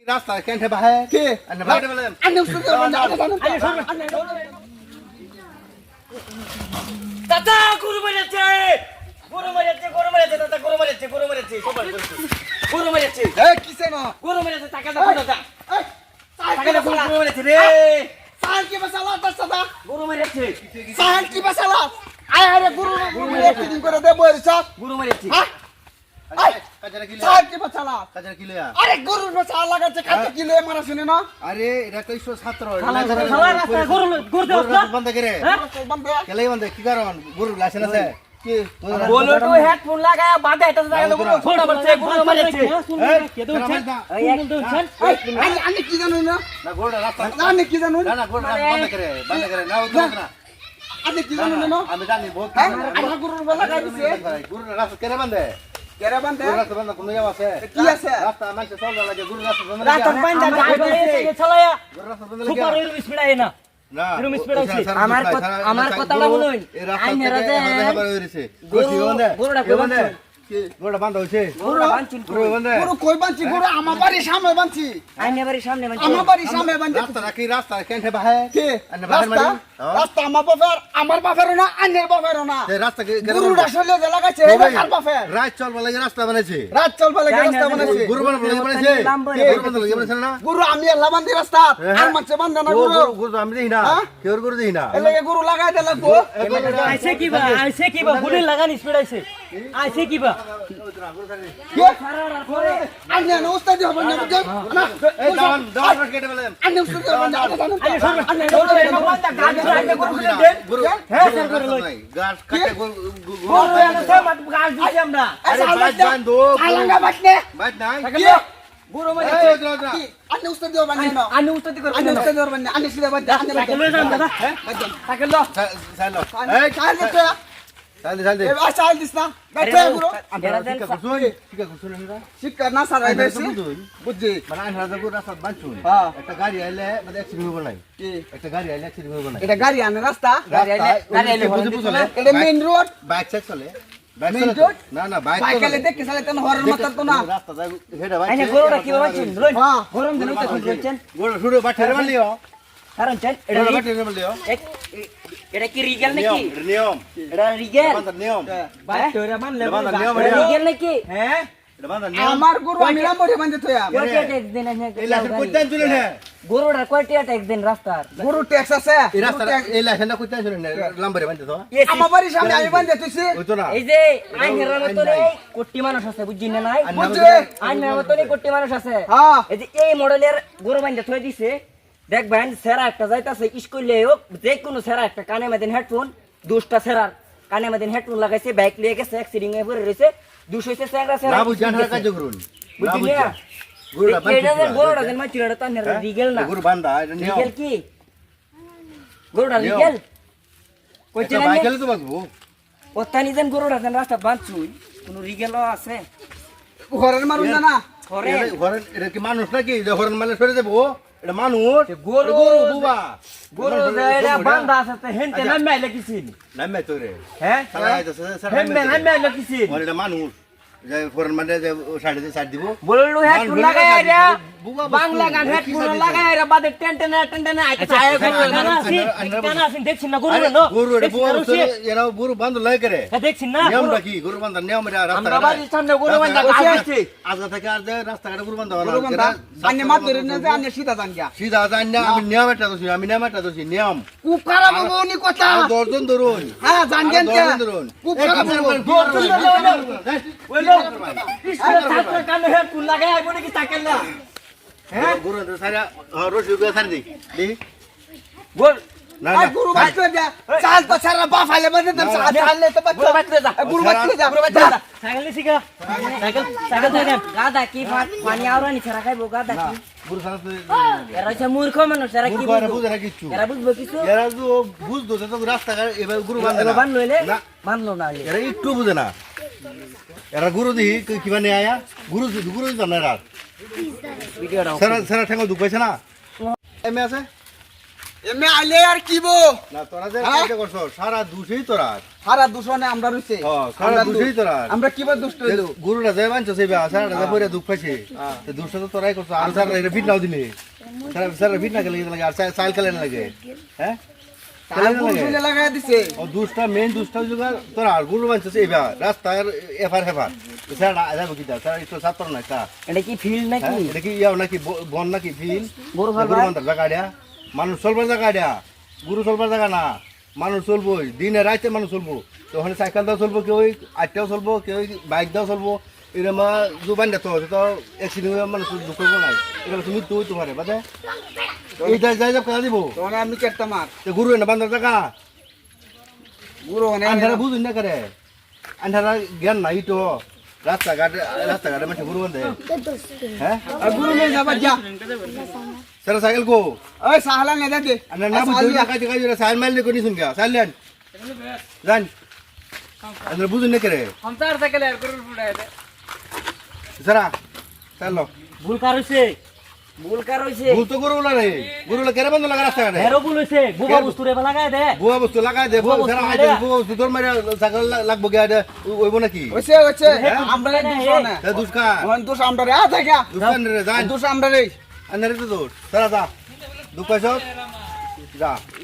রাস্তা কেন বাহে কে আনে বাহে বলেন আনে উস্তাদ দাদা গরু মেরেছে দাদা গরু মেরেছে সবাই গরু মেরেছে এ কিসে না গরু মেরেছে টাকা দাও দাদা এই টাকা দাও গরু মেরেছে রে সাল কি বাসালা দাদা গরু মেরেছে সাল কি বাসালা আয় আরে গুরু একদিন করে দে বইরছা গরু মেরেছে হ্যাঁ কাজরা কিলো সাল কি বাসালা কাজরা কিলো আরে গুরু বাসালা লাগাচ্ছে কাটে কি লয়ে মারা শুনে না আরে এটা কইছো ছাত্র খালা রাস্তা গরু দাও বন্ধ করে বন্ধ কেলে বন্ধ কি কারণ গরু লাইসেন্স আছে কি বলো তো হেডফোন লাগায় বাঁধে এটা জায়গা গরু ছোট বলছে গরু মেরেছে কে দৌড়ছেন আমি কি জানো না না গরুটা রাস্তা আমি কি জানো না না গরুটা বন্ধ করে না উঠো না আমি কি জানো না আমি জানি বহুত আমার গুরুর বেলা লাগাই দিছে গরুটা রাস্তা কেন বন্ধ কেরে বান্ধে গরু রাস্তা বন্ধ কোন জায়গা আছে কি আছে রাস্তা মানুষ চলতে লাগে গরু রাস্তা বন্ধ রাস্তা বাঁধা গাড়ি চালায়া গরু রাস্তা বন্ধ সুপার লাগে ওই স্পিডায় না না এরকম স্পিড আছে আমার কথাটা বলুন আইনেরা যে গরুটা কই বন্ধ গরুটা বন্ধ হইছে গরুটা বাঁধছেন গরু বন্ধ গুরু কই বানছি গুরু আমার বাড়ির সামনে বানছি আইনে বাড়ির সামনে মানে আমার বাড়ির সামনে বানছি রাস্তা নাকি রাস্তা কেন বাহে কে আনে বাহের রাস্তা মারি রাস্তা আমার বাপেরও না আইনের বাপেরও না এই রাস্তা গুরুটা শরীরে যে লাগাইছে এটা কার বাপের রাত চলবা লাগে রাস্তা বানাইছে রাত চলবে লাগে রাস্তা বানাইছে গরু বানাবো লাগে বানাইছে গরু বানাবো লাগে বানাইছে না গুরু আমি আল্লাহ বান্ধি রাস্তা আর মানছে বান্ধা না গুরু গরু আমি দেখি না কেউ গরু দেখি না এর লাগে গুরু লাগাই দে লাগবো আইছে কি বা গুলি লাগান স্পিড আইছে আইছে কি বা কে আইনে না উস্তাদি হবে না বুঝছ না এই দাও দাও কেটে বলেন আইনে উস্তাদি হবে না আইনে গরু হ্যাঁ স্যার করে লই গাছ কাটে গরু আমরা আরে বাইক বান্ধো আলাঙ্গা বাটনে বাইক নাই গরু মানে এই দাদা আইনে উস্তাদি হবে না আনি উস্তাদি করে আইনে উস্তাদি হবে না আইনে সিধা বাদ আইনে বাদ লয়ে যান দাদা সাইকেল দাও চালো এই কাল দেখতে চাল দে এ চাল দিস না বাইতে গুরু ঠিক আছে না শিক্ষা না সারাই বেশি বুঝছি মানে আইন হাজার গরু রাস্তা বাঁচুন হ্যাঁ একটা গাড়ি আইলে মানে অ্যাক্সিডেন্ট হবে নাই কি একটা গাড়ি আইলে অ্যাক্সিডেন্ট হবে নাই এটা গাড়ি আনে রাস্তা গাড়ি আইলে বুঝে চলে এটা মেইন রোড বাইক সাইড চলে Main road? না না বাইক বাইকালে দেখতে চালে তেন হরর মাতার তো না রাস্তা যায় হেডা বাইক আইনে গরুটা কি বাঁচছেন লই হ্যাঁ গরম দিন উঠতে শুনছেন গরু শুরু বাটারে মারলিও কারণ চেন এটা বাটারে মারলিও এটা কি রিগেল নাকি নিয়ম এটা রিগেল বান্দার নিয়ম বাইরে মানলে বান্দার নিয়ম রিগেল নাকি হ্যাঁ এটা বান্দার নিয়ম আমার গরু আমি রামবড়ে বাঁধতে থয়া কয়টা ট্যাক্স দেন এই লাইন কইতান চলে না গরুটা কয়টা ট্যাক্স দেন রাস্তার গরু ট্যাক্স আছে এই রাস্তা এই লাইন কইতান চলে না লাম্বারে বানতে তো আমার বাড়ির সামনে আমি বাঁধতে তুইছি হইতো না এই যে আইনের মতনে কোটি মানুষ আছে বুঝছিস না নাই বুঝছি আইনের মতনে কোটি মানুষ আছে হ্যাঁ এই যে এই মডেলের গরু বান্ধে থই দিছে দেখবেন সেরা একটা যাইতাছে স্কুলে হোক যে কোনো সেরা একটা কানে মধ্যে হেডফোন দুষ্টা সেরার কানে মধ্যে হেডফোন লাগাইছে বাইক লিয়ে গেছে অ্যাক্সিডেন্ট হয়ে পড়ে রইছে 200 সে সেরা সেরা না বুঝান কাজ করুন বুঝলি না গরুটা এটা যে গরুটা যেন মাছিড়া তার রিগেল না গরু বান্দা এটা নিয়ম রিগেল কি গরুটা রিগেল কইছে না বাইকেলে তো বাগবো ওতানি যেন গরুটা যেন রাস্তা বাঁধছুই কোনো রিগেলও আছে ঘরের মারুন না ঘরে ঘরে এটা কি মানুষ নাকি যে হরন মালে সরে দেবো এটা মানুষ গরু বুবা গরু এটা বান্ধা আছে তো হেনতে নামে লাগিছিল নামে তোরে হ্যাঁ সালা আইতাছে স্যার হেনতে নামে লাগিছিল এটা মানুষ যে হরন মানে যে সাইডে সাইড দিব বললু হেডফোন লাগাই রে বাংলা গান হেডফোন লাগাই রে বাদে টেনটেনে আইতে চায় গানা আছে দেখছিস না গরু না গরু এটা বড় এরা গরু বান্ধ লাই করে দেখছিস না নিয়ম কি গরু বান্ধ নিয়ম এটা রাস্তা আমরা বাড়ির সামনে গরু বান্ধা আছে আজকে থেকে আর রাস্তা কাটা গরু বান্ধ গরু বাঁধা আন্নে মাত ধরে না যে আন্নে সিধা জান গিয়া সিধা জান না আমি নিয়ম এটা দছি আমি নিয়ম এটা দছি নিয়ম খুব খারাপ হবে উনি কথা দর্জন ধরুন হ্যাঁ জান গেন কে ধরুন খুব খারাপ হবে ওইলো ছাত্র কানে হেডফোন লাগাই আইবো নাকি তাকেল না গরু সারা রোজ গো সার দি দি গোল না আর না গুরু বাঁচতে যা চাল তো সারা বাপ ফালে বাঁধে দম চালে তো গুরু বাঁচতে যা গুরু বাঁচতে যা সাইকেল শিখা সাইকেল সাইকেল গাদা কি পানি আওরানি ছাড়া খাইবো গাদা কি গরু সারা এরা হচ্ছে মূর্খ মানুষ এরা কি গরু বুঝে না কিছু এরা বুঝবো কিছু এরা তো বুঝতো তো রাস্তা এবার গরু বান্ধে না বান লইলে না মানলো না এরা একটু বুঝে না এরা গুরু দি কি মানে আয়া গুরু গুরু জানে রাত ভিডিওটা সারা সারা ঠেঙ্গা দুঃখ পাইছে না এমএ আছে এমে আইলে আর কিবো না তোরা যে কাজটা করছ সারা দুষেই তোরা হারা দূষণে আমরা রইছে সারা দুষই তোরা আমরা কিভাবে দুষ্ট হইলো গুরুরা যায় মানছো সেই সারাটা যা পরে দুঃখ পাইছে দুষ্ট তো তোরাই করছো আর সারা এটা ফিট নাও দিলে সারা ফিট না গেলে লাগে আর সাইল খেলে না লাগে হ্যাঁ চুলে লাগাই দিছে ও দুষ্টা মেন দুষ্টা জোগা তোরা আর গুরু মানছো সেই রাস্তার এফার হেফার সারা যাবো কি দা সারা একটু সাতর না কা এটা কি ফিল্ড নাকি এটা কি ইয়াও নাকি বন নাকি ফিল গরু গরু বান্ধার জায়গা দেয়া মানুষ চলবার জায়গা দেয়া গরু চলবার জায়গা না মানুষ চলবো দিনে রাইতে মানুষ চলবো তো ওখানে সাইকেল দাও চলবো কেউ আটটাও চলবো কেউ বাইক দাও চলবো এরকম জুবান দেতো তো অ্যাক্সিডেন্ট মানুষ দুঃখ করবো নাই এগুলো তুমি তুই তোমারে বাদে এইটা যাই যাব কথা দিব তখন আমি কেটটা মার তো গুরু এনে বান্ধার জায়গা গুরু মানে আন্ধারা বুঝুন না করে আন্ধারা জ্ঞান নাই তো রাস্তাঘাটে মানুষ গুরু বান্ধে হ্যাঁ আর গুরু নিয়ে যাবা যা সারা সাইকেল কো ওই সাহলা নে দে না না বুঝুন না কাজে কাজে সাইল মাইল করে শুন গা সাইলেন জান আন্ধারা বুঝুন না করে हमसार साइकिल यार गुरु फुटाए थे সারা চলো ভুল কার হইছে ভুল কার হইছে ভুল তো গরু লাগে গরুলা কেন বন্ধ লাগা রাস্তাঘাটে হেরো ভুল হইছে বুবা বস্তু রে লাগায় দে বুয়া বস্তু লাগাই দে বুয়া বস্তু সারা লাগাই আইতে বুয়া বস্তু তোর মারে সাইকেল লাগবো গিয়া ওইব নাকি ওইছে আমরা দূষণ তে দুষ্কা ওন দোষ আমরা রে আ থাকা দুষ্কান রে জান দোষ আমরা রে আন্ধারে তো দূর সারা যা দুঃখ যা